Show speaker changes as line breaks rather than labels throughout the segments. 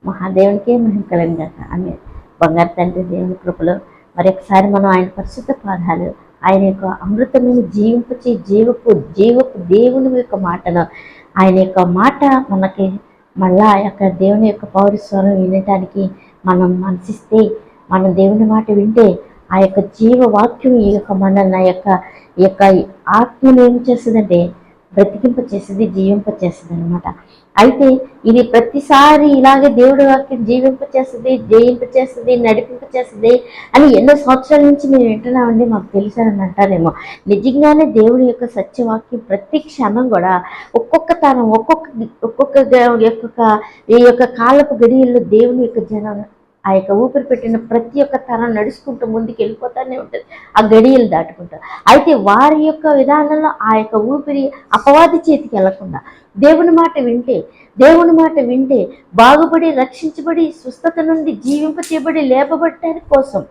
మహాదేవునికే మహిమ కలుగును గాక. ఆమె బంగారు తండ్రి దేవుని కృపలో మరొకసారి మనం ఆయన పరిశుద్ధ పాదాలు, ఆయన యొక్క అమృతమైన జీవింపచే జీవపు జీవపు దేవుని యొక్క మాటను, ఆయన యొక్క మాట మనకి మళ్ళా ఆ యొక్క దేవుని యొక్క పౌరస్వరం వినటానికి మనం మనసిస్తే, మనం దేవుని మాట వింటే ఆ యొక్క జీవవాక్యం ఈ యొక్క మనల్ని ఈ యొక్క ఆత్మను ఏం చేస్తుందంటే బ్రతికింపచేస్తుంది, జీవింపచేస్తుంది అనమాట. అయితే ఇది ప్రతిసారి ఇలాగే దేవుడి వాక్యం జీవింపచేస్తుంది, జయింపచేస్తుంది, నడిపింపచేస్తుంది అని ఎన్నో సంవత్సరాల నుంచి మేము వింటున్నామండి, మాకు తెలుసానని అంటారేమో. నిజంగానే దేవుడి యొక్క సత్యవాక్యం ప్రతి క్షణం కూడా ఒక్కొక్క తరం ఒక్కొక్క ఈ యొక్క కాలపు గడియల్లో దేవుని యొక్క జనం ఆ యొక్క ఊపిరి పెట్టిన ప్రతి ఒక్క తరం నడుచుకుంటూ ముందుకు వెళ్ళిపోతానే ఉంటుంది, ఆ గడియలు దాటుకుంటూ. అయితే వారి యొక్క విధానంలో ఆ యొక్క ఊపిరి అపవాది చేతికి వెళ్లకుండా దేవుని మాట వింటే బాగుపడి, రక్షించబడి, స్వస్థత నుండి జీవింపచేయబడి, లేపబడటానికి కోసం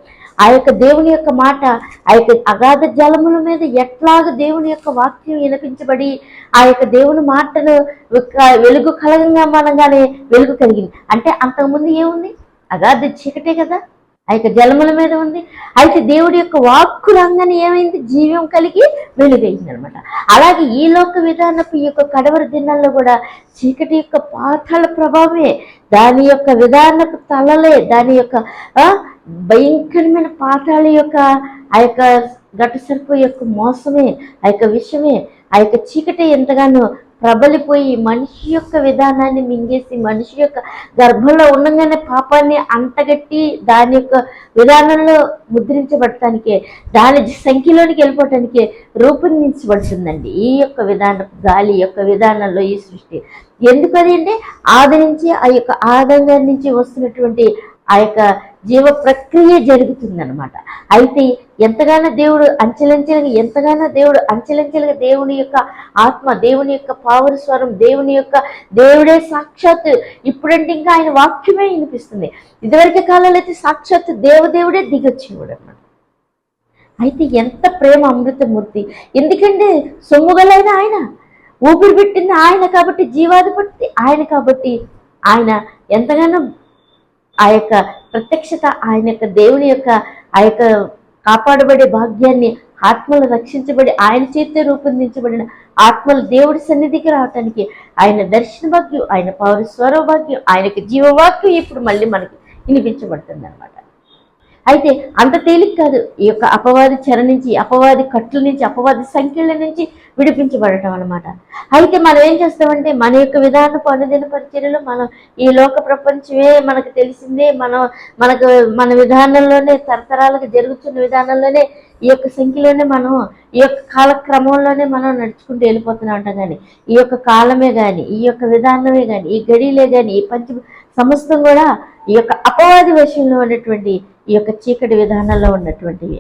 ఆ యొక్క దేవుని యొక్క మాట ఆ యొక్క అగాధ జలముల మీద ఎట్లాగ దేవుని యొక్క వాక్యం వినిపించబడి ఆ యొక్క దేవుని మాటను వెలుగు కలగంగా మనగానే వెలుగు కలిగింది. అంటే అంతకుముందు ఏముంది? అగాధ చీకటే కదా, ఆ యొక్క జలముల మీద ఉంది. అయితే దేవుడి యొక్క వాక్కు రంగానే ఏమైంది? జీవం కలిగి వెలుగైంది అనమాట. అలాగే ఈ లోక విధానపు ఈ యొక్క కడవరి దినాల్లో కూడా చీకటి యొక్క పాతాళ ప్రభావమే, దాని యొక్క విధానపు తలలే, దాని యొక్క భయంకరమైన పాతాళ యొక్క ఆ యొక్క గట్టు సర్ప యొక్క మోసమే, ఆ యొక్క విషమే, ఆ యొక్క చీకటి ఎంతగానో ప్రబలిపోయి మనిషి యొక్క విధానాన్ని మింగేసి, మనిషి యొక్క గర్భంలో ఉండగానే పాపాన్ని అంటగట్టి దాని యొక్క విధానంలో ముద్రించబడటానికే, దాని సంఖ్యలోనికి వెళ్ళిపోవటానికే రూపొందించబడుతుందండి ఈ యొక్క విధానం, గాలి యొక్క విధానంలో ఈ సృష్టి. ఎందుకని అంటే ఆది నుంచి ఆ యొక్క ఆదంగా నుంచి వస్తున్నటువంటి ఆ యొక్క జీవ ప్రక్రియ జరుగుతుందన్నమాట. అయితే ఎంతగానో దేవుడు అంచెలంచెలుగా దేవుని యొక్క ఆత్మ, దేవుని యొక్క పావరస్వరం, దేవుడే సాక్షాత్. ఇప్పుడంటే ఇంకా ఆయన వాక్యమే వినిపిస్తుంది. ఇదివరకే కాలంలో అయితే సాక్షాత్ దేవుడే దిగొచ్చేవాడు అన్నమాట. అయితే ఎంత ప్రేమ అమృతమూర్తి! ఎందుకంటే సొమ్ముగలైన ఆయన, ఊపిరి పెట్టింది ఆయన కాబట్టి, జీవాధిపతి ఆయన కాబట్టి, ఆయన ఎంతగానో ఆ యొక్క ప్రత్యక్షత, ఆయన యొక్క దేవుని యొక్క ఆ యొక్క కాపాడబడే భాగ్యాన్ని, ఆత్మలు రక్షించబడి ఆయన చేతితో రూపొందించబడిన ఆత్మలు దేవుడి సన్నిధికి రావటానికి ఆయన దర్శన భాగ్యం, ఆయన పౌరస్వర భాగ్యం, ఆయనకి జీవవాక్యం ఇప్పుడు మళ్ళీ మనకి వినిపించబడుతుంది అనమాట. అయితే అంత తేలిక కాదు ఈ యొక్క అపవాది చెర నుంచి, అపవాది కట్టుల నుంచి, అపవాది సంఖ్యల నుంచి విడిపించబడటం అనమాట. అయితే మనం ఏం చేస్తామంటే మన యొక్క విధానపు అనుదిన పరిచర్యలో మనం ఈ లోక ప్రపంచమే మనకు తెలిసిందే, మన విధానంలోనే తరతరాలకు జరుగుతున్న విధానంలోనే ఈ యొక్క సంఖ్యలోనే మనం ఈ యొక్క కాలక్రమంలోనే మనం నడుచుకుంటూ వెళ్ళిపోతూనే ఉంటాం. కానీ ఈ యొక్క కాలమే కానీ, ఈ యొక్క విధానమే కానీ, ఈ గడిలే కానీ, ఈ సమస్తం కూడా ఈ యొక్క అపవాది వశంలో ఉన్నటువంటి ఈ యొక్క చీకటి విధానంలో ఉన్నటువంటివి.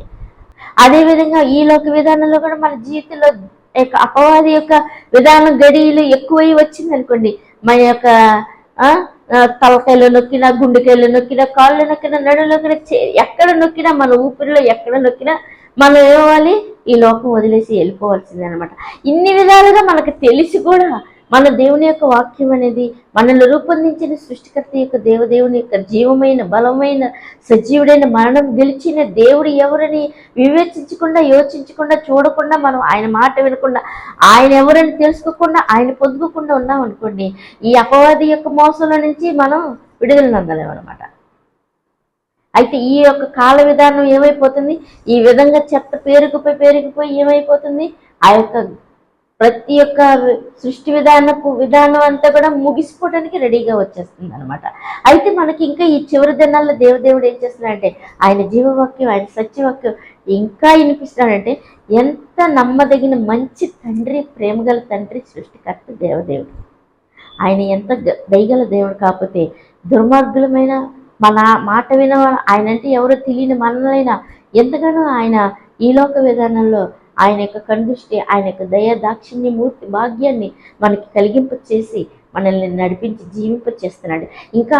అదేవిధంగా ఈ లోక విధానంలో కూడా మన జీవితంలో యొక్క అపవాది యొక్క విధానం గడియలు ఎక్కువై వచ్చింది అనుకోండి, మన యొక్క తలకాయలు నొక్కినా, గుండెకాయలు నొక్కినా, కాళ్ళు నొక్కినా, నడులు నొక్కినా, ఎక్కడ నొక్కినా, మన ఊపిరిలో ఎక్కడ నొక్కినా మనం ఏమవ్వాలి? ఈ లోకం వదిలేసి వెళ్ళిపోవాల్సిందే అనమాట. ఇన్ని విధాలుగా మనకు తెలిసి కూడా మన దేవుని యొక్క వాక్యం అనేది, మనల్ని రూపొందించిన సృష్టికర్త యొక్క దేవుని యొక్క జీవమైన, బలమైన, సజీవుడైన, మరణం గెలిచిన దేవుడు ఎవరని వివేచించకుండా, యోచించకుండా, చూడకుండా, మనం ఆయన మాట వినకుండా, ఆయన ఎవరని తెలుసుకోకుండా, ఆయన పొందుకోకుండా ఉన్నాం అనుకోండి, ఈ అపవాది యొక్క మోసంలో నుంచి మనం విడుదల నందలేమన్నమాట. అయితే ఈ యొక్క కాల విధానం ఏమైపోతుంది? ఈ విధంగా చెత్త పేరుకుపోయి ఏమైపోతుంది? ఆ యొక్క ప్రతి ఒక్క సృష్టి విధానం అంతా కూడా ముగిసిపోవడానికి రెడీగా వచ్చేస్తుంది అనమాట. అయితే మనకి ఇంకా ఈ చివరి దినాల్లో దేవుడు ఏం చేస్తున్నాడంటే ఆయన జీవవాక్యం, ఆయన సత్యవాక్యం ఇంకా వినిపిస్తున్నాడంటే, ఎంత నమ్మదగిన మంచి తండ్రి, ప్రేమగల తండ్రి, సృష్టికర్త దేవదేవుడు. ఆయన ఎంత దయగల దేవుడు కాకపోతే దుర్మార్గులమైన మన మాట విన ఆయన అంటే ఎవరో తెలియని మనలైనా ఎంతగానో ఆయన ఈ లోక విధానంలో ఆయన యొక్క కనుదృష్టి, ఆయన యొక్క దయ, దాక్షిణ్య మూర్తి భాగ్యాన్ని మనకి కలిగింప చేసి మనల్ని నడిపించి జీవింపచేస్తున్నాడు. ఇంకా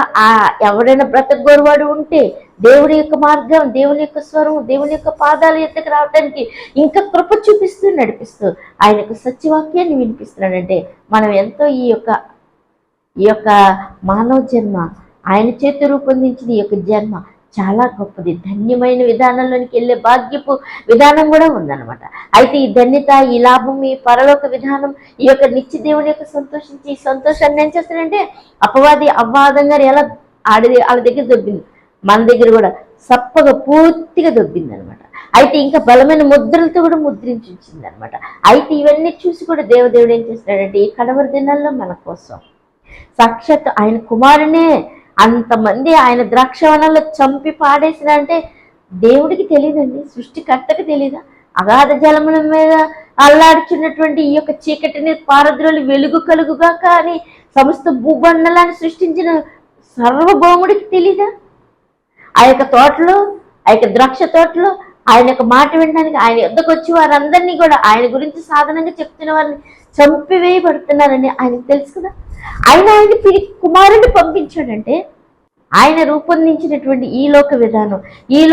ఎవరైనా బ్రతకగోరువాడు ఉంటే దేవుడి యొక్క మార్గం, దేవుని యొక్క స్వరం, దేవుని యొక్క పాదాల ఎత్తుకు రావడానికి ఇంకా కృప చూపిస్తూ నడిపిస్తూ ఆయన యొక్క సత్యవాక్యాన్ని వినిపిస్తున్నాడంటే మనం ఎంతో ఈ యొక్క మానవ జన్మ ఆయన చేతి రూపొందించిన ఈ యొక్క జన్మ చాలా గొప్పది, ధన్యమైన విధానంలోనికి వెళ్ళే భాగ్యపు విధానం కూడా ఉందన్నమాట. అయితే ఈ ధన్యత, ఈ లాభం, ఈ పరలోక విధానం, ఈ యొక్క నిత్య దేవుని యొక్క సంతోషించి ఈ సంతోషాన్ని ఏం చేస్తాడంటే అపవాది అవ్వాదంగా ఎలా వాళ్ళ దగ్గర దొబ్బింది, మన దగ్గర కూడా సప్పగా పూర్తిగా దొబ్బింది అనమాట. అయితే ఇంకా బలమైన ముద్రలతో కూడా ముద్రించి ఉంచింది అనమాట. అయితే ఇవన్నీ చూసి కూడా దేవదేవుడు ఏం చేస్తాడంటే ఈ కడవరి దినాల్లో మన కోసం సాక్షాత్ ఆయన కుమారునే అంతమంది ఆయన ద్రాక్షవనంలో చంపి పాడేసినంటే దేవుడికి తెలియదండి, సృష్టికర్తకు తెలీదా? అగాధ జలముల మీద అల్లాడుచున్నటువంటి ఈ యొక్క చీకటిని పారద్రోలి వెలుగు కలుగుగా కానీ సమస్త భూబండలాన్ని సృష్టించిన సర్వభౌముడికి తెలీదా? ఆ యొక్క తోటలో, ఆ యొక్క ద్రాక్ష తోటలో ఆయన యొక్క మాట వినడానికి ఆయన యొద్దకు వచ్చి వారందరినీ కూడా ఆయన గురించి సాధనంగా చెప్తున్న వారిని చంపివేయబడుతున్నారని ఆయనకు తెలుసు కదా. ఆయన కుమారుడిని పంపించాడంటే ఆయన రూపొందించినటువంటి ఈ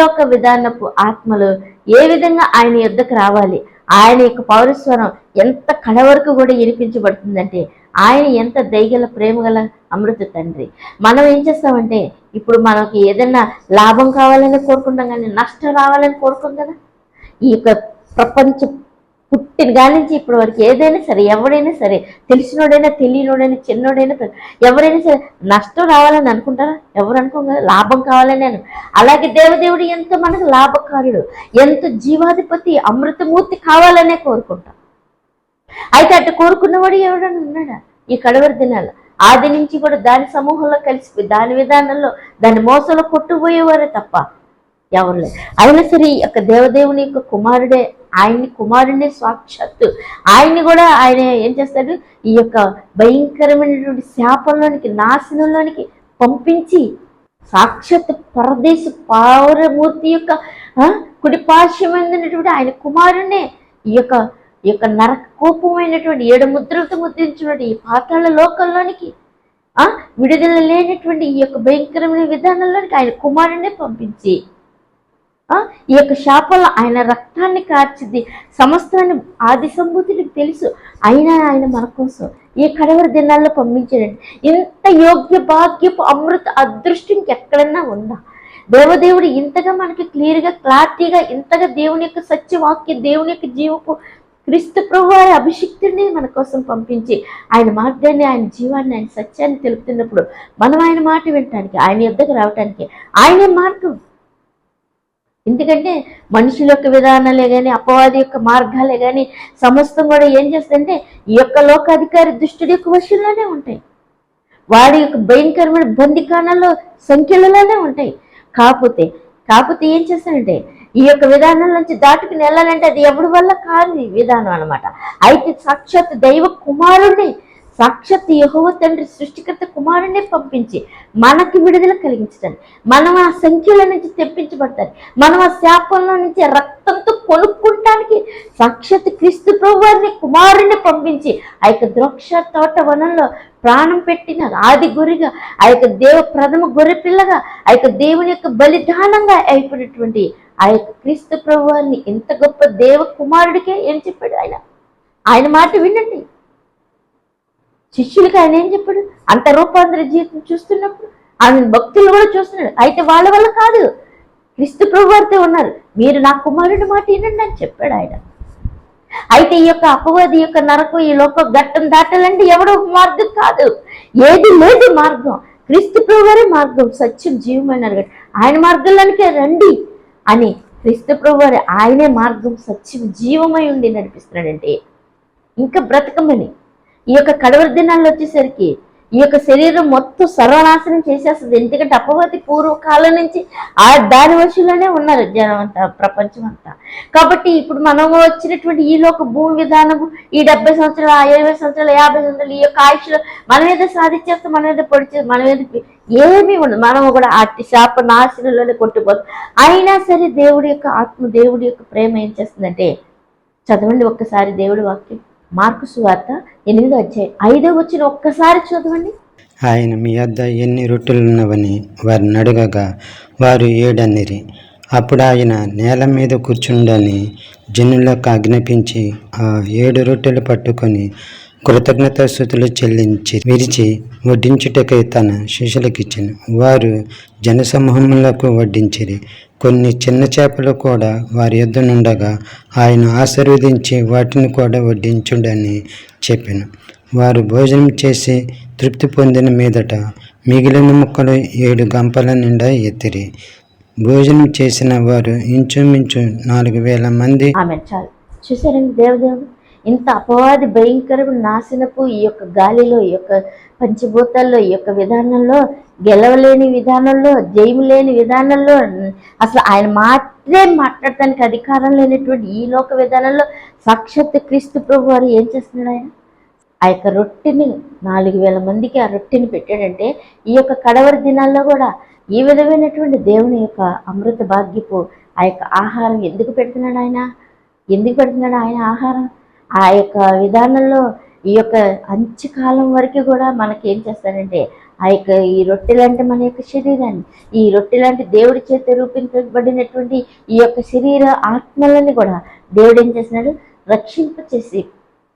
లోక విధానపు ఆత్మలు ఏ విధంగా ఆయన యొద్దకు రావాలి, ఆయన యొక్క పౌరస్వరం ఎంత కడ వరకు కూడా వినిపించబడుతుందంటే ఆయన ఎంత దయగల ప్రేమగల అమృత తండ్రి. మనం ఏం చేస్తామంటే ఇప్పుడు మనకి ఏదైనా లాభం కావాలని కోరుకుంటాం కానీ నష్టం రావాలని కోరుకోం కదా. ఈ యొక్క ప్రపంచం పుట్టిన కాడి నుంచి ఇప్పటి వరకు ఏదైనా సరే, ఎవడైనా సరే, తెలిసినోడైనా తెలియనోడైనా చిన్నోడైనా ఎవరైనా సరే నష్టం రావాలని అనుకుంటారా? ఎవరు అనుకోం కదా, లాభం కావాలని అలాగే దేవదేవుడు ఎంతో మనకు లాభకారుడు, ఎంతో జీవాధిపతి, అమృతమూర్తి కావాలనే కోరుకుంటాం. అయితే అటు కోరుకున్నవాడు ఎవడన్నా ఉన్నాడా ఈ కడవరి దినాలు? ఆది నుంచి కూడా దాని సమూహంలో కలిసిపోయి దాని విధానంలో దాని మోసంలో కొట్టుపోయేవారే తప్ప ఎవరు లేదు. అయినా సరే ఈ యొక్క దేవదేవుని యొక్క కుమారుడే, కుమారుడినే సాక్షాత్తు ఆయన్ని కూడా ఆయన ఏం చేస్తాడు, ఈ యొక్క భయంకరమైనటువంటి శాపంలోనికి, నాశనంలోనికి పంపించి సాక్షాత్ పరదేశ పౌరమూర్తి యొక్క కుడిపార్శ్వమైనటువంటి ఆయన కుమారుడినే ఈ యొక్క నరక కోపమైనటువంటి 7 ముద్రలతో ముద్రించినటువంటి ఈ పాతాళ లోకంలోనికి విడుదల లేనటువంటి ఈ యొక్క భయంకరమైన విధానంలోనికి ఆయన కుమారుడినే పంపించి ఈ యొక్క శాపంలో ఆయన రక్తాన్ని కార్చింది సమస్తాన్ని ఆది సంభూతికి తెలుసు. ఆయన మన కోసం ఈ కడవరి దినాల్లో పంపించాడండి. ఇంత యోగ్య భాగ్యపు అమృత అదృష్టం ఇంకెక్కడన్నా ఉందా? దేవదేవుడు ఇంతగా మనకి క్లియర్గా క్లారిటీగా ఇంతగా దేవుని యొక్క సత్యవాక్య, దేవుని యొక్క జీవపు క్రీస్తు ప్రభు వారి అభిషిక్తుడిని మన కోసం పంపించి ఆయన మార్గాన్ని, ఆయన జీవాన్ని, ఆయన సత్యాన్ని తెలుపుతున్నప్పుడు మనం ఆయన మాట వినటానికి, ఆయన యొద్దకు రావటానికి ఆయనే మార్గం. ఎందుకంటే మనుషుల యొక్క విధానాలే కానీ, అపవాది యొక్క మార్గాలే కానీ సమస్తం కూడా ఏం చేస్తుందంటే ఈ యొక్క లోకాధికారి దుష్టుడి యొక్క వశంలోనే ఉంటాయి, వాడి యొక్క భయంకరమైన బందికాణాల్లో సంఖ్యలలోనే ఉంటాయి. కాకపోతే ఏం చేస్తానంటే ఈ యొక్క విధానం నుంచి దాటుకుని వెళ్ళాలంటే అది ఎవరి వల్ల కాదు ఈ విధానం అనమాట. అయితే సాక్షాత్ దైవ కుమారుడిని, సాక్షాత్ యెహోవా తండ్రి సృష్టికర్త కుమారుడిని పంపించి మనకి విడుదల కలిగించడానికి, మనం ఆ సంఖ్యల నుంచి తెప్పించబడతారు, మనం ఆ శాపంలో నుంచి రక్తంతో కొనుక్కుంటానికి సాక్షాత్ క్రీస్తు ప్రభువారిని కుమారుడిని పంపించి ఆ యొక్క ద్రాక్ష తోట వనంలో ప్రాణం పెట్టిన ఆది గొర్రెగా, ఆ యొక్క దేవ ప్రథమ గొర్రె పిల్లగా, ఆ యొక్క దేవుని యొక్క బలిదానంగా అయిపోయినటువంటి ఆ యొక్క క్రీస్తు ప్రభువారిని ఎంత గొప్ప దేవ కుమారుడికే ఏం చెప్పాడు ఆయన మాట వినండి. శిష్యులకి ఆయన ఏం చెప్పాడు? అంత రూపాంతర జీవితం చూస్తున్నప్పుడు ఆయన భక్తులు కూడా చూస్తున్నాడు. అయితే వాళ్ళ వల్ల కాదు, క్రీస్తు ప్రభువారితో ఉన్నారు, మీరు నా కుమారుడి మాట వినండి అని చెప్పాడు ఆయన. అయితే ఈ యొక్క అపవాది యొక్క నరకం, ఈ లోక ఘట్టం దాటాలంటే ఎవడో మార్గం కాదు, ఏది లేదు మార్గం, క్రీస్తు ప్రభువారే మార్గం, సత్యం, జీవమైన ఆయన మార్గంలోనికే రండి అని క్రీస్తు ప్రభువారే ఆయనే మార్గం, సత్యం, జీవమై ఉండి నడిపిస్తున్నాడంటే ఇంకా బ్రతకమని. ఈ యొక్క కడవరి దినాల్లో వచ్చేసరికి ఈ యొక్క శరీరం మొత్తం సర్వనాశనం చేసేస్తుంది. ఎందుకంటే అపవాది పూర్వకాలం నుంచి దాని వశంలోనే ఉన్నారు జనం అంతా, ప్రపంచం అంతా. కాబట్టి ఇప్పుడు మనం వచ్చినటువంటి ఈ లోక భూమి విధానము, ఈ 70 సంవత్సరాలు, 20 సంవత్సరాలు, 50 సంవత్సరాలు, ఈ యొక్క ఆయుష్లో మనం ఏదో సాధించేస్తాం, మనం ఏదో పొడిచేస్తాం, మనం ఏదో ఏమీ ఉండదు, మనము కూడా అట్టి శాప నాశనంలోనే కొట్టుపోతాం. అయినా సరే దేవుడి యొక్క ఆత్మ, దేవుడి యొక్క ప్రేమ ఏం చేస్తుందంటే, చదవండి ఒక్కసారి దేవుడి వాక్యం, మార్కు సువార్త 8వ అధ్యాయం 5వ వచనం ఒక్కసారి చదవండి.
ఆయన మీ వద్ద ఎన్ని రొట్టెలున్నవని వారిని అడగగా వారు 7 అనిరి. అప్పుడు ఆయన నేల మీద కూర్చుండని జనులకు ఆజ్ఞాపించి ఆ 7 రొట్టెలు పట్టుకొని కృతజ్ఞతాస్తుతులు చెల్లించి విరిచి వడ్డించుటకై తన శిష్యులకిచ్చెను. వారు జనసమూహములకు వడ్డించిరి. కొన్ని చిన్న చేపలు కూడా వారి యొద్ద నుండగా ఆయన ఆశీర్వదించి వాటిని కూడా వడ్డించుడని చెప్పెను. వారు భోజనం చేసి తృప్తి పొందిన మీదట మిగిలిన ముక్కలు 7 గంపల నిండా ఎత్తిరి. భోజనం చేసిన వారు ఇంచుమించు 4,000 మంది.
ఆమె చాలు. చూసారండి, దేవుడు ఇంత అపవాది భయంకరమైన నాశనపు ఈ యొక్క గాలిలో, ఈ యొక్క పంచభూతాల్లో, ఈ యొక్క విధానంలో, గెలవలేని విధానంలో, జయము లేని విధానంలో, అసలు ఆయన మాట్లాడటానికి అధికారం లేనటువంటి ఈ లోక విధానంలో సాక్షాత్ క్రీస్తు ప్రభు వారు ఏం చేస్తున్నాడు? ఆయన ఆ యొక్క రొట్టెని 4,000 మందికి ఆ రొట్టెని పెట్టాడంటే ఈ యొక్క కడవరి దినాల్లో కూడా ఈ విధమైనటువంటి దేవుని యొక్క అమృత భాగ్యపు ఆ యొక్క ఆహారం ఎందుకు పెడుతున్నాడు ఆయన? ఎందుకు పెడుతున్నాడు ఆయన ఆహారం? ఆ యొక్క విధానంలో ఈ యొక్క అంత్యకాలం వరకు కూడా మనకి ఏం చేస్తాడంటే ఆ యొక్క ఈ రొట్టెలంటే మన యొక్క శరీరాన్ని, ఈ రొట్టెలాంటి దేవుడి చేత రూపించబడినటువంటి ఈ యొక్క శరీర ఆత్మలని కూడా దేవుడు ఏం చేస్తున్నాడు? రక్షింపచేసి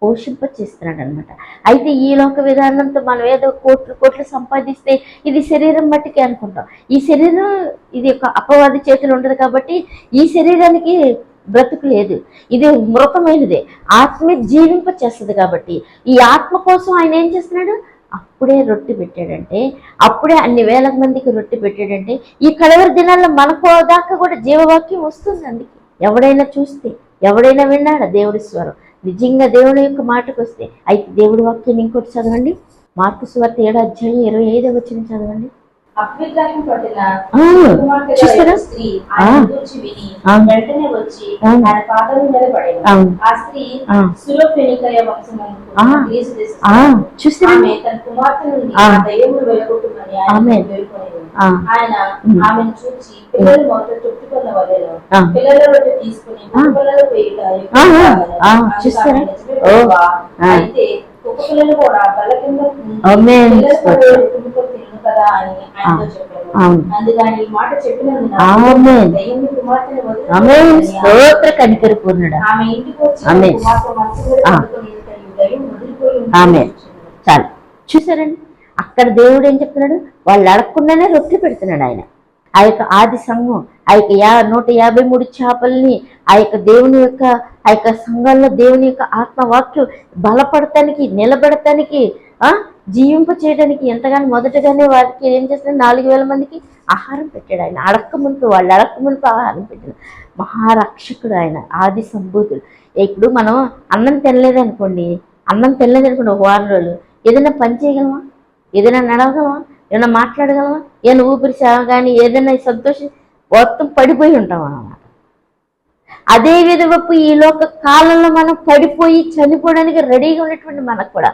పోషింపచేస్తున్నాడు అనమాట. అయితే ఈ లోక విధానంతో మనం ఏదో కోట్లు సంపాదిస్తే ఇది శరీరం మట్టికే అనుకుంటాం. ఈ శరీరం ఇది ఒక అపవాది చేతులు ఉండదు కాబట్టి ఈ శరీరానికి బ్రతుకు లేదు, ఇది మృతమైనదే. ఆత్మ జీవింపచేస్తుంది కాబట్టి ఈ ఆత్మ కోసం ఆయన ఏం చేస్తున్నాడు? అప్పుడే రొట్టె పెట్టాడంటే, అప్పుడే అన్ని వేల మందికి రొట్టె పెట్టాడంటే ఈ కడవరి దినాల్లో మనకు దాకా కూడా జీవవాక్యం వస్తుంది. అందుకే ఎవడైనా చూస్తే, ఎవడైనా విన్నాడా దేవుడి స్వరం? నిజంగా దేవుని యొక్క మాటకు వస్తే అయితే దేవుడి వాక్యాన్ని ఇంకోటి చదవండి. మార్కు సువార్త 7వ అధ్యాయం 25వ వచనం చదవండి. చూస్తారా?
వెంటనే వచ్చి ఆయన పాదముల మీద పడెను. ఆ స్త్రీ సురోఫెనికయ వంశమందు
చూస్తారా?
తన కుమార్తె నుండి ఆ దయ్యములు వెళ్ళగొట్టుమని ఆయన వేడుకొనెను. ఆయన ఆమెను చూచి పిల్లలు మొదట తృప్తికొన్న వలెను పిల్లల రొట్టె తీసుకుని పిల్లలు
చూస్తారా?
అయితే కుక్క పిల్లలు కూడా బల్ల కింద కదా అని ఆయనతో చెప్పారు. అందుకని ఈ మాట చెప్పినందున దయ్యములు కుమార్తెను వదిలి
కనికరిపోతున్నాడు.
ఆమె ఇంటికి వచ్చి కుమార్తె మనసు దయ్యం వదిలిపోయి
చాలు. చూసారండి, అక్కడ దేవుడు ఏం చెప్తున్నాడు? వాళ్ళు అడగకుండానే రొట్టె పెడుతున్నాడు ఆయన. ఆ యొక్క ఆది సంఘం ఆ యొక్క 153 చేపల్ని ఆ యొక్క దేవుని యొక్క ఆ యొక్క సంఘంలో దేవుని యొక్క ఆత్మవాక్యం బలపడటానికి, నిలబెడటానికి, జీవింప చేయడానికి ఎంతగానో మొదటగానే వారికి ఏం చేస్తున్నాడు? 4,000 మందికి ఆహారం పెట్టాడు ఆయన. వాళ్ళు అడక్కమునుపు ఆహారం పెట్టాడు. మహారక్షకుడు ఆయన, ఆది సంభూతుడు. ఇప్పుడు మనం అన్నం తినలేదనుకోండి, ఒక వారం రోజులు ఏదైనా పని చేయగలమా? ఏదైనా నడవగలమా? ఏమైనా మాట్లాడగలమా? ఏమైనా ఊపిరి కానీ ఏదైనా సంతోషం మొత్తం పడిపోయి ఉంటాం అన్నమాట. అదే విధంగా ఈ లోక కాలంలో మనం పడిపోయి చనిపోవడానికి రెడీగా ఉన్నటువంటి మనకు కూడా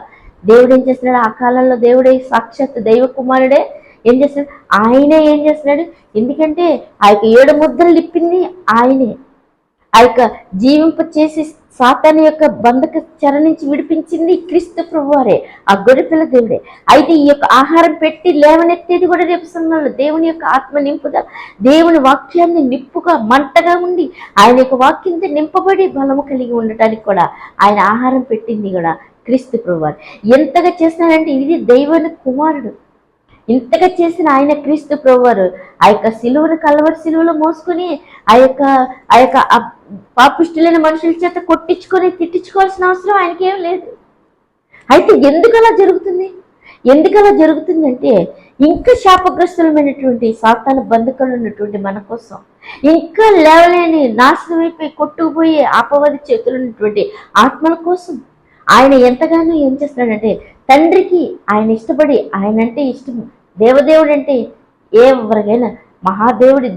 దేవుడు ఏం చేస్తున్నాడు? ఆ కాలంలో దేవుడే సాక్షాత్ దైవ కుమారుడే ఏం చేస్తున్నాడు? ఆయనే ఏం చేస్తున్నాడు? ఎందుకంటే ఆ యొక్క 7 ముద్రలు ఇప్పింది ఆయనే. ఆ యొక్క జీవింప చేసి సాతాను యొక్క బంధక చెర నుంచి విడిపించింది క్రీస్తు ప్రభువారే, ఆ గొర్రెపిల్ల దేవుడే. అయితే ఈ యొక్క ఆహారం పెట్టి లేవనెత్తేది కూడా రేపు సమయంలో దేవుని యొక్క ఆత్మ నింపుదల, దేవుని వాక్యాన్ని నిప్పుగా మంటగా ఉండి ఆయన యొక్క వాక్యంతో నింపబడి బలము కలిగి ఉండటానికి కూడా ఆయన ఆహారం పెట్టింది కూడా క్రీస్తు ప్రభువారు. ఎంతగా చేస్తున్నాడంటే ఇది దైవాని కుమారుడు. ఇంతగా చేసిన ఆయన క్రీస్తు ప్రభువారు ఆ యొక్క సిలువను, కల్వరి సిలువలో మోసుకొని ఆ యొక్క పాపిష్టులైన మనుషుల చేత కొట్టించుకొని తిట్టించుకోవాల్సిన అవసరం ఆయనకేం లేదు. అయితే ఎందుకు అలా జరుగుతుంది అంటే ఇంకా శాపగ్రస్తులమైనటువంటి సాతాను బంధకాలు ఉన్నటువంటి మన కోసం, ఇంకా లేవలేని నాశనం అయిపోయి కొట్టుకుపోయే అపవాది చేతులు ఉన్నటువంటి ఆత్మల కోసం ఆయన ఎంతగానో ఏం చేస్తున్నాడంటే, తండ్రికి ఆయన ఇష్టపడి, ఆయన అంటే ఇష్టం, దేవదేవుడు అంటే ఎవరికైనా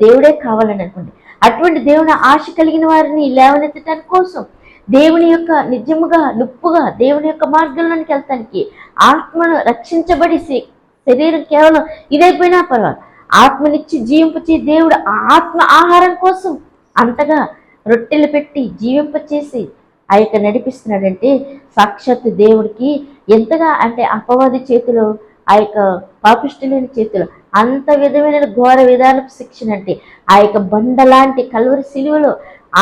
దేవుడే కావాలని అనుకోండి. అటువంటి దేవుని ఆశ కలిగిన వారిని లేవనెత్తడానికి కోసం, దేవుని యొక్క నిజముగా నిప్పుగా దేవుని యొక్క మార్గంలోనికి వెళ్తానికి, ఆత్మను రక్షించబడి శరీరం కేవలం ఇదైపోయినా పర్వాలేదు, ఆత్మనిచ్చి జీవింపచే దేవుడు ఆత్మ ఆహారం కోసం అంతగా రొట్టెలు పెట్టి జీవింపచేసి ఆ యొక్క నడిపిస్తున్నాడంటే సాక్షాత్ దేవుడికి ఎంతగా అంటే అపవాది చేతిలో, ఆ యొక్క పాపిష్టులేని చేతిలో అంత విధమైన ఘోర విధానపు శిక్షణ అంటే ఆ యొక్క బండ లాంటి కల్వరి సిలువలో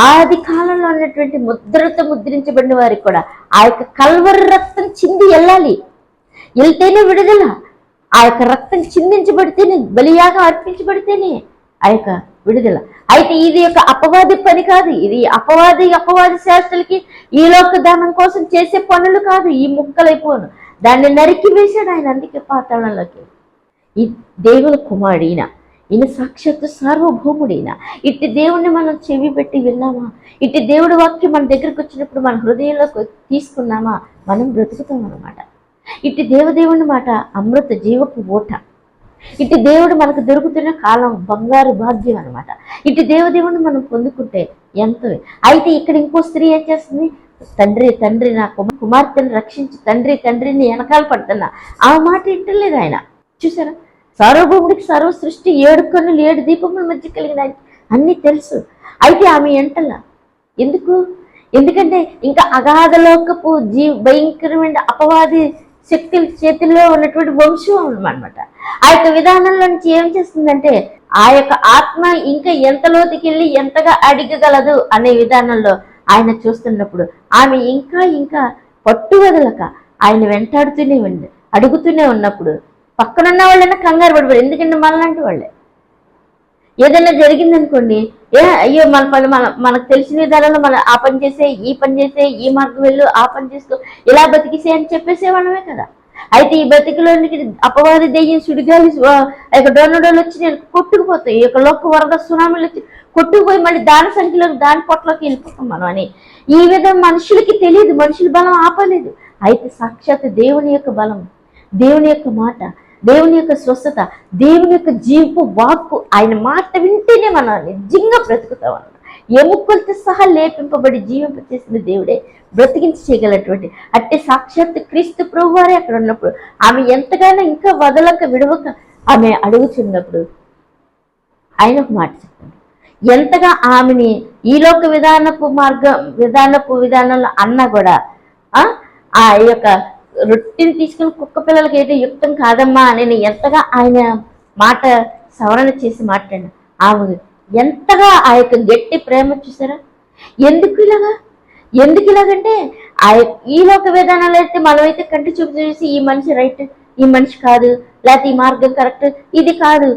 ఆది కాలంలో ఉన్నటువంటి ముద్రతో ముద్రించబడిన వారికి కూడా ఆ యొక్క కల్వరి రక్తం చింది వెళ్ళాలి, వెళ్తేనే విడుదల. ఆ యొక్క రక్తం చిందించబడితేనే, బలియాగా అర్పించబడితేనే ఆ యొక్క విడుదల. అయితే ఇది యొక్క అపవాది పని కాదు, ఇది అపవాది శాస్త్రులకి ఈ లోక దానం కోసం చేసే పనులు కాదు. ఈ ముక్కలైపోను దాన్ని నరికి వేశాడు ఆయన, అందుకే పాతాళంలోకి. ఈ దేవుని కుమారుడిన, ఈయన సాక్షాత్తు సార్వభౌముడైన ఇట్టి దేవుణ్ణి మనం చెవి పెట్టి విన్నామా? ఇట్టి దేవుడి వాక్యం మన దగ్గరకు వచ్చినప్పుడు మన హృదయంలోకి తీసుకున్నామా? మనం బ్రతుకుతాం అన్నమాట. ఇట్టి దేవదేవుని మాట అమృత జీవపు ఓట. ఇటు దేవుడు మనకు దొరుకుతున్న కాలం బంగారు భాగ్యం అనమాట. ఇటు దేవదేవుని మనం పొందుకుంటే ఎంతో. అయితే ఇక్కడ ఇంకో స్త్రీ ఏం చేస్తుంది? తండ్రి నా కుమార్తెను రక్షించి, తండ్రిని వెనకాల పడుతున్నా. ఆ మాట వింటలేదు ఆయన. చూసారా, సార్వభౌముడికి సర్వ సృష్టి 7 కన్నులు 7 దీపముల మధ్య కలిగిన అన్నీ తెలుసు. అయితే ఆమె ఎంటలా ఎందుకంటే ఇంకా అగాధలోకపు భయంకరమైన అపవాది శక్తుల చేతుల్లో ఉన్నటువంటి వంశం అనమాట. ఆ యొక్క విధానంలో నుంచి ఏం చేస్తుందంటే ఆ యొక్క ఆత్మ ఇంకా ఎంత లోతుకెళ్ళి ఎంతగా అడిగగలదు అనే విధానంలో ఆయన చూస్తున్నప్పుడు ఆమె ఇంకా పట్టు వదలక ఆయన వెంటాడుతూనే ఉంది, అడుగుతూనే ఉన్నప్పుడు పక్కనున్న వాళ్ళైనా కంగారు పడిపోయారు. ఎందుకంటే మనలాంటి వాళ్ళే ఏదైనా జరిగిందనుకోండి, అయ్యో మన పని మనకు తెలిసిన విధానంలో మన ఆ పని చేసే, ఈ పని చేసే, ఈ మార్గం వెళ్ళు, ఆ పని చేసుకో, ఇలా బతికిసే అని చెప్పేసేవాళ్ళమే కదా. అయితే ఈ బతికిలోనికి అపవాది దెయ్యం సుడిగాలి డొన్నడోలు వచ్చి నేను కొట్టుకుపోతాయి, ఈ యొక్క లోక వరద సునామీలు వచ్చి కొట్టుకుపోయి మళ్ళీ దాని సంఖ్యలోకి దాని పొట్టలోకి వెళ్ళిపోతాం మనం అని. ఈ విధంగా మనుషులకి తెలియదు, మనుషుల బలం ఆపలేదు. అయితే సాక్షాత్ దేవుని యొక్క బలం, దేవుని యొక్క మాట, దేవుని యొక్క స్వస్థత, దేవుని యొక్క జీవపు వాక్కు, ఆయన మాట వింటేనే మనం నిజంగా బ్రతుకుతాం అన్నమాట. ఎముకలతో సహా లేపింపబడి జీవింపచేసిన దేవుడే బ్రతికించి చేయగలటువంటి అట్టే సాక్షాత్ క్రీస్తు ప్రభువారే అక్కడ ఉన్నప్పుడు ఆమె ఎంతగానో ఇంకా వదలక విడవక ఆమె అడుగుచున్నప్పుడు ఆయన ఒక మాట చెప్పండి, ఎంతగా ఆమెని ఈ లోక విధానంలో అన్నా కూడా ఆ యొక్క రొట్టెని తీసుకుని కుక్క పిల్లలకి అయితే యుక్తం కాదమ్మా అని ఎంతగా ఆయన మాట సవరణ చేసి మాట్లాడిన ఆమె ఎంతగా ఆ యొక్క గట్టి ప్రేమ చూసారా. ఎందుకు ఇలాగంటే ఈ లోక విధానాలు అయితే మనమైతే కంటి చూపు చూసి ఈ మనిషి రైట్, ఈ మనిషి కాదు, లేకపోతే ఈ మార్గం కరెక్ట్, ఇది కాదు,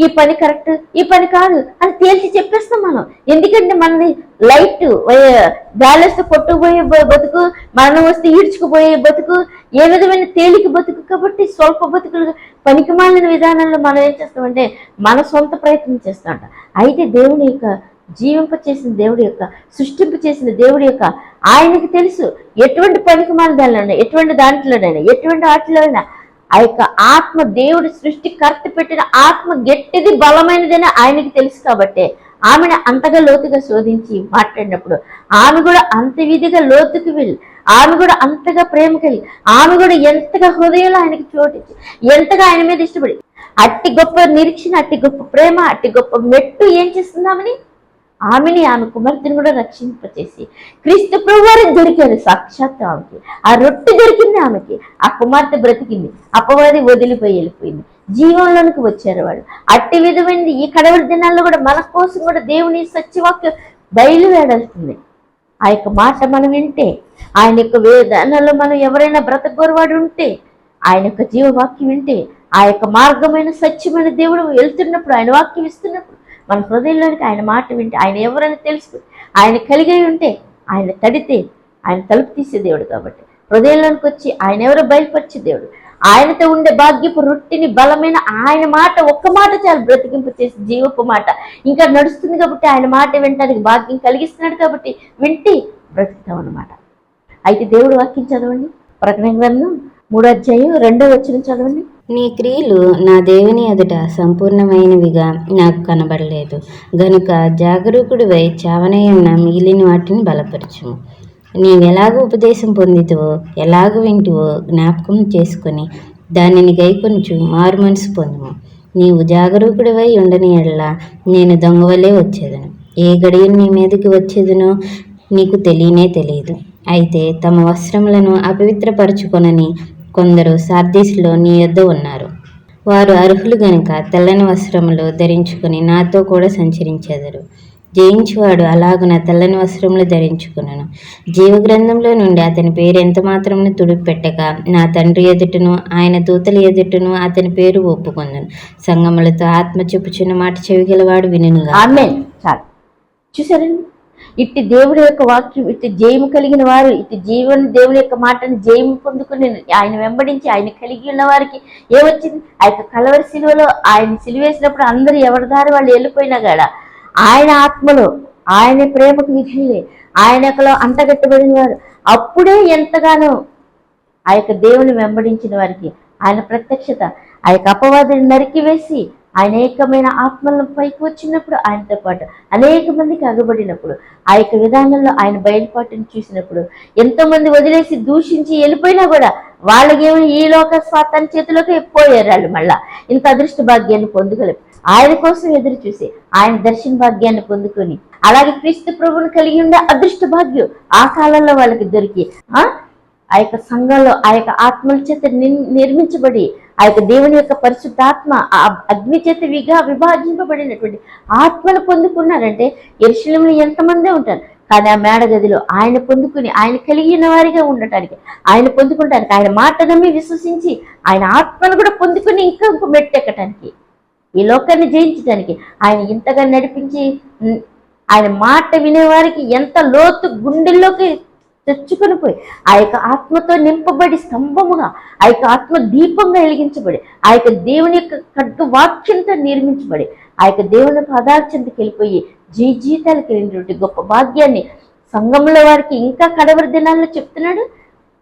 ఈ పని కరెక్ట్, ఈ పని కాదు అని తేల్చి చెప్పేస్తాం మనం. ఎందుకంటే మనది లైట్ గాలిస్తే కొట్టుకుపోయే బతుకు, మరణం వస్తే ఈడ్చుకుపోయే బతుకు, ఏ విధమైన తేలిక బతుకు. కాబట్టి స్వల్ప బతుకులు పనికి మాలిన విధానంలో మనం ఏం చేస్తామంటే మన సొంత ప్రయత్నం చేస్తామంట. అయితే దేవుని యొక్క జీవింపచేసిన దేవుడి యొక్క సృష్టింప చేసిన దేవుడి యొక్క ఆయనకి తెలుసు ఎటువంటి పనికి మాలిన దానిలోనైనా, ఎటువంటి దాంట్లోనైనా, ఎటువంటి వాటిలోనైనా ఆ యొక్క ఆత్మ, దేవుడి సృష్టికర్త పెట్టిన ఆత్మ గట్టిది బలమైనదని ఆయనకి తెలుసు. కాబట్టి ఆమెను అంతగా లోతుగా శోధించి మాట్లాడినప్పుడు ఆమె కూడా అంత విధిగా లోతుకి వెళ్ళి, ఆమె కూడా అంతగా ప్రేమ కలిగి, ఆమె కూడా ఎంతగా హృదయంలో ఆయనకి చోటించి, ఎంతగా ఆయన మీద ఇష్టపడి అట్టి గొప్ప నిరీక్షణ, అట్టి గొప్ప ప్రేమ, అట్టి గొప్ప మెట్టు ఏం చేస్తుందామని ఆమెని, ఆమె కుమార్తెను కూడా రక్షింపచేసి క్రీస్తు ప్రభువారికి దొరికారు సాక్షాత్ ఆమెకి. ఆ రొట్టె దొరికింది ఆమెకి, ఆ కుమార్తె బ్రతికింది, అపవాది వదిలిపోయి వెళ్ళిపోయింది, జీవంలోనికి వచ్చారు వాళ్ళు. అట్టి విధమైనది ఈ కడవరి దినాల్లో కూడా మన కోసం కూడా దేవుని సత్యవాక్యం బయలువేడాల్సింది. ఆ యొక్క మాట మనం వింటే, ఆయన యొక్క వేదాలలో మనం ఎవరైనా బ్రతకగోరువాడు ఉంటే, ఆయన యొక్క జీవవాక్యం వింటే, ఆ యొక్క మార్గమైన సత్యమైన దేవుడు వెళ్తున్నప్పుడు, ఆయన వాక్యం ఇస్తున్నప్పుడు మన హృదయంలోనికి ఆయన మాట వింటే, ఆయన ఎవరైనా తెలుసుకుని ఆయన కలిగి ఉంటే, ఆయన తడితే ఆయన తలుపు తీసే దేవుడు. కాబట్టి హృదయంలోనికి వచ్చి ఆయన ఎవరో బయలుపరిచే దేవుడు. ఆయనతో ఉండే భాగ్యపు రొట్టెని బలమైన ఆయన మాట, ఒక్క మాట చాలు బ్రతికింపు చేసి జీవపు మాట ఇంకా నడుస్తుంది. కాబట్టి ఆయన మాట వినటానికి భాగ్యం కలిగిస్తున్నాడు. కాబట్టి వింటే బ్రతుకుతాం అన్నమాట. అయితే దేవుడు వాక్యం చదవండి, ప్రకటన గ్రంథం 3:2 చదవండి.
నీ క్రియలు నా దేవుని ఎదుట సంపూర్ణమైనవిగా నాకు కనబడలేదు గనుక జాగరూకుడివై చావనయున్న మిగిలిన వాటిని బలపరచుము. నీవెలాగూ ఉపదేశం పొందితువో, ఎలాగూ వింటివో జ్ఞాపకం చేసుకుని దానిని గైకొనుచు మారు మనసు పొందుము. నీవు జాగరూకుడివై ఉండని ఎడల నేను దొంగవలే వచ్చేదను, ఏ గడియను నీ మీదకి వచ్చేదనో నీకు తెలియదు. అయితే తమ వస్త్రములను అపవిత్రపరచుకొనని కొందరు సార్దీస్లో నీ యొద్ద ఉన్నారు. వారు అర్హులు గనుక తెల్లని వస్త్రములు ధరించుకుని నాతో కూడా సంచరించెదరు. జయించువాడు అలాగున తెల్లని వస్త్రములు ధరించుకును. జీవగ్రంథంలో నుండి అతని పేరు ఎంత మాత్రమును తుడిపెట్టక నా తండ్రి ఎదుటను ఆయన దూతల ఎదుటను అతని పేరు ఒప్పుకొందును. సంగములతో ఆత్మ చెప్పుచున్న మాట చెవిగలవాడు వినుగా.
ఆమేన్. చాలు. చూసారండి, ఇట్టి దేవుడి యొక్క వాక్యం, ఇట్టి జయము కలిగిన వారు, ఇట్టి జీవన దేవుడి యొక్క మాటను జయము పొందుకుని ఆయన వెంబడించి ఆయన కలిగి ఉన్న వారికి ఏమొచ్చింది? ఆ యొక్క కలవరి సిలువలో ఆయన సిలువేసినప్పుడు అందరూ ఎవరి దారి వాళ్ళు వెళ్ళిపోయినా కూడా ఆయన ఆత్మలో ఆయన ప్రేమకు విధులే ఆయనలో అంటగట్టబడిన వారు అప్పుడే ఎంతగానో ఆ యొక్క దేవుని వెంబడించిన వారికి ఆయన ప్రత్యక్షత, ఆ యొక్క అపవాదిని నరికివేసి అనేకమైన ఆత్మలను పైకి వచ్చినప్పుడు ఆయనతో పాటు అనేక మందికి అగబడినప్పుడు ఆ యొక్క విధానంలో ఆయన బయలుపాటును చూసినప్పుడు ఎంతో మంది వదిలేసి దూషించి వెళ్ళిపోయినా కూడా వాళ్ళకేమో ఈ లోక స్వార్థాన్ని చేతిలోకి పోయారు. వాళ్ళు మళ్ళా ఇంత అదృష్ట భాగ్యాన్ని పొందుకోలేరు. ఆయన కోసం ఎదురు చూసి ఆయన దర్శన భాగ్యాన్ని పొందుకొని అలాగే క్రీస్తు ప్రభువును కలిగి ఉండే అదృష్ట భాగ్యం ఆ కాలంలో వాళ్ళకి దొరికి ఆ యొక్క సంఘంలో ఆ యొక్క ఆత్మల చేత నిర్మించబడి ఆ యొక్క దేవుని యొక్క పరిశుద్ధాత్మ ఆ అగ్ని చేత విభాజింపబడినటువంటి ఆత్మను పొందుకున్నారంటే యెరూషలేములో ఎంతమందే ఉంటారు, కానీ ఆ మేడ గదిలో ఆయన పొందుకుని ఆయన కలిగిన వారిగా ఉండటానికి, ఆయన పొందుకుంటానికి, ఆయన మాట నమ్మి విశ్వసించి ఆయన ఆత్మను కూడా పొందుకుని ఇంకా మెట్టెక్కటానికి, ఈ లోకాన్ని జయించడానికి ఆయన ఇంతగా నడిపించి ఆయన మాట వినేవారికి ఎంత లోతు గుండెల్లోకి తెచ్చుకొని పోయి ఆ యొక్క ఆత్మతో నింపబడి స్తంభముగా ఆ యొక్క ఆత్మ దీపంగా వెలిగించబడి ఆ యొక్క దేవుని యొక్క ఖడ్గ వాక్యంతో నిర్మించబడి ఆ యొక్క దేవుని పదార్థంకి వెళ్ళిపోయి జీవితాలకు వెళ్ళినటువంటి గొప్ప భాగ్యాన్ని సంఘంలో వారికి ఇంకా కడవరి దినాల్లో చెప్తున్నాడు.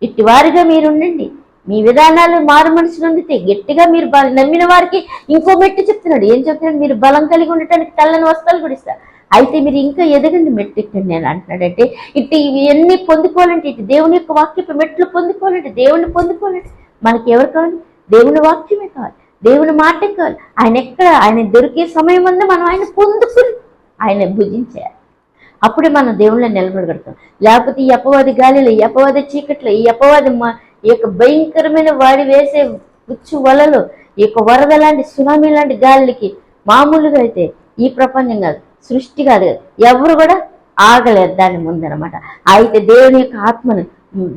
ఇట్టి వారిగా మీరు ఉండండి, మీ విధానాలు మారు మనసు నొందితే గట్టిగా మీరు నమ్మిన వారికి ఇంకో మెట్టు చెప్తున్నాడు. ఏం చెప్తున్నాడు? మీరు బలం కలిగి ఉండటానికి తెల్లని వస్త్రాలు కూడా ఇస్తారు, అయితే మీరు ఇంకా ఎదగండి, మెట్టు ఎక్కండి నేను అంటున్నాడంటే ఇటు ఇవన్నీ పొందుకోవాలంటే, ఇటు దేవుని యొక్క వాక్యపు మెట్లు పొందుకోవాలంటే, దేవుని పొందుకోవాలంటే మనకి ఎవరు కావాలి? దేవుని వాక్యమే కావాలి, దేవుని మాటే కావాలి. ఆయన ఎక్కడ ఆయన దొరికే సమయం అంతా మనం ఆయన పొందుకుని ఆయన భుజించాలి. అప్పుడే మనం దేవుళ్ళ నిలబడగలుగుతాం. లేకపోతే ఈ అపవాది గాలిలో, ఈ అపవాది చీకట్లో, ఈ అపవాది ఈ యొక్క భయంకరమైన వాడి వేసే ఉచ్చు వలలో, ఈ యొక్క వరద లాంటి సునామీ లాంటి గాలికి మామూలుగా అయితే ఈ ప్రపంచం కాదు, సృష్టి కాదు, ఎవరు కూడా ఆగలేరు దాని ముందనమాట. అయితే దేవుని యొక్క ఆత్మను,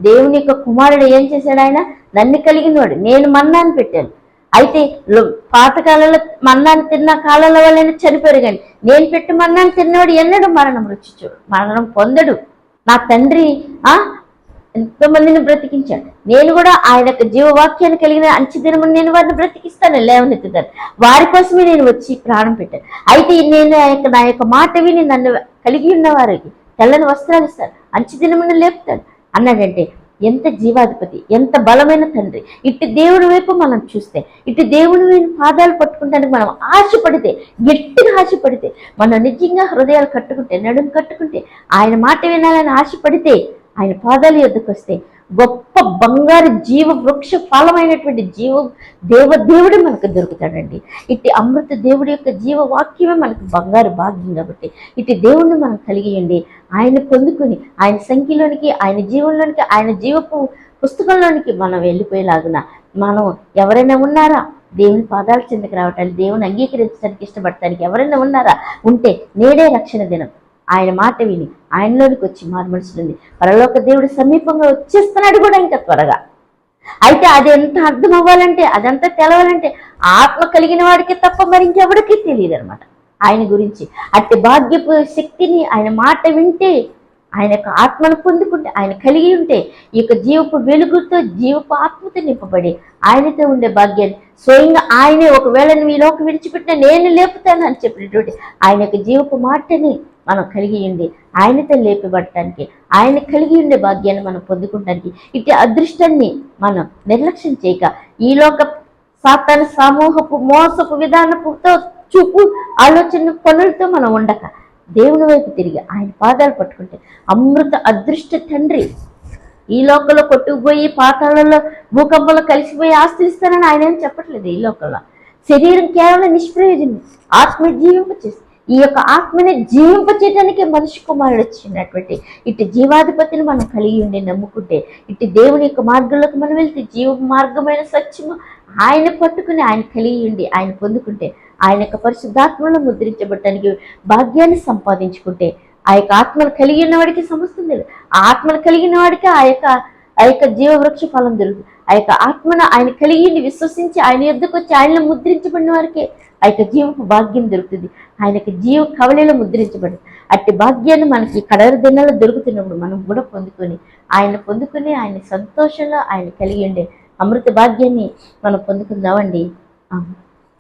దేవుని యొక్క కుమారుడు ఏం చేశాడు? ఆయన నన్ను కలిగిన వాడు, నేను మన్నాన్ని పెట్టాను. అయితే పాతకాలంలో మన్నాన్ని తిన్న కాలంలో వాళ్ళైనా చనిపోయారు, కానీ నేను పెట్టి మన్నాన్ని తిన్నవాడు ఎన్నడూ మరణం రుచిచూడు, మరణం పొందడు. నా తండ్రి ఎంతో మందిని బ్రతికించాడు, నేను కూడా ఆయన యొక్క జీవవాక్యాన్ని కలిగిన అంచెదినము నేను వారిని బ్రతికిస్తాను, లేవనెత్తుతాను. వారి కోసమే నేను వచ్చి ప్రాణం పెట్టాను. అయితే నేను నా యొక్క మాట విని నన్ను కలిగి ఉన్న వారికి తెల్లని వస్త్రాలు ఇస్తాను, అంచెదినమును లేపుతాను అన్నాడంటే ఎంత జీవాధిపతి, ఎంత బలమైన తండ్రి. ఇటు దేవుడి వైపు మనం చూస్తే, ఇటు దేవుడి వైపు పాదాలు పట్టుకుంటానికి మనం ఆశపడితే, గట్టిగా ఆశపడితే, మనం నిజంగా హృదయాలు కట్టుకుంటే, నడుము కట్టుకుంటే, ఆయన మాట వినాలని ఆశపడితే, ఆయన పాదాల యొద్దకు వస్తే గొప్ప బంగారు జీవ వృక్ష ఫలమైనటువంటి దేవుడే మనకు దొరుకుతాడండి. ఇటు అమృత దేవుడి యొక్క జీవ వాక్యమే మనకు బంగారు భాగ్యం. కాబట్టి ఇటు దేవుణ్ణి మనం కలిగియండి, ఆయన పొందుకొని ఆయన సంఖ్యలోనికి, ఆయన జీవంలోనికి, ఆయన జీవపు పుస్తకంలోనికి మనం వెళ్ళిపోయేలాగున మనం ఎవరైనా ఉన్నారా దేవుని పాదాల చెందకు రావటానికి, దేవుని అంగీకరించడానికి ఇష్టపడటానికి ఎవరైనా ఉన్నారా? ఉంటే నేడే రక్షణ దినం. ఆయన మాట విని ఆయనలోనికి వచ్చి మారు మనసులుంది పరలోక దేవుడు సమీపంగా వచ్చేస్తున్నాడు కూడా ఇంకా త్వరగా. అయితే అది ఎంత అర్థం అవ్వాలంటే, అదంతా తెలవాలంటే ఆత్మ కలిగిన వాడికి తప్ప మరి ఇంకెవరికి తెలియదు అనమాట ఆయన గురించి. అట్టి భాగ్యపు శక్తిని ఆయన మాట వింటే, ఆయన యొక్క ఆత్మను పొందుకుంటే, ఆయన కలిగి ఉంటే ఈ యొక్క జీవపు వెలుగుతో, జీవపు ఆత్మతో నింపబడి ఆయనతో ఉండే భాగ్యాన్ని స్వయంగా ఆయనే, ఒకవేళ నువ్వు ఈ లోకం విడిచిపెట్టినా నేను లేపుతాను అని చెప్పినటువంటి ఆయన యొక్క జీవపు మాటని మనం కలిగి ఉండి ఆయనతో లేపబడటానికి, ఆయన కలిగి ఉండే భాగ్యాన్ని మనం పొందుకుంటానికి, ఇటు అదృష్టాన్ని మనం నిర్లక్ష్యం చేయక, ఈలోక సాతాను సమూహపు మోసపు విధానపుతో చూపు ఆలోచన పనులతో మనం ఉండక దేవుని వైపు తిరిగి ఆయన పాదాలు పట్టుకుంటే అమృత అదృష్ట తండ్రి ఈ లోకంలో కొట్టుకుపోయి పాతాళంలో భూకంపంలో కలిసిపోయి ఆస్తులు ఇస్తానని ఆయన ఏం చెప్పట్లేదు. ఈ లోకంలో శరీరం కేవలం నిష్ప్రయోజనం, ఆత్మ జీవింపచేస్తుంది. ఈ యొక్క ఆత్మని జీవింపచేయటానికి మనిషి కుమారుడు వచ్చినటువంటి ఇటు జీవాధిపతిని మనం కలిగి ఉండి నమ్ముకుంటే, ఇటు దేవుని యొక్క మార్గంలోకి మనం వెళ్తే జీవ మార్గమైన సత్యము ఆయన పట్టుకుని ఆయన కలిగి ఉండి ఆయన పొందుకుంటే, ఆయన యొక్క పరిశుద్ధాత్మలో ముద్రించబడటానికి భాగ్యాన్ని సంపాదించుకుంటే, ఆ యొక్క ఆత్మను కలిగి ఉన్న వాడికి సమస్తం లేదు. ఆ ఆత్మను కలిగిన వాడికి ఆ యొక్క జీవవృక్ష ఫలం దొరుకుతుంది. ఆ యొక్క ఆత్మను ఆయన కలిగి విశ్వసించి ఆయన యొద్దకు వచ్చి ఆయనలో ముద్రించబడిన వారికి ఆ యొక్క జీవపు భాగ్యం దొరుకుతుంది. ఆయన యొక్క జీవ కవలిలో ముద్రించబడి అట్టి భాగ్యాన్ని మనకి కడవరి దినాల్లో దొరుకుతున్నప్పుడు మనం కూడా పొందుకొని ఆయన సంతోషంలో ఆయన కలిగి ఉండే అమృత భాగ్యాన్ని మనం పొందుకుందామండి.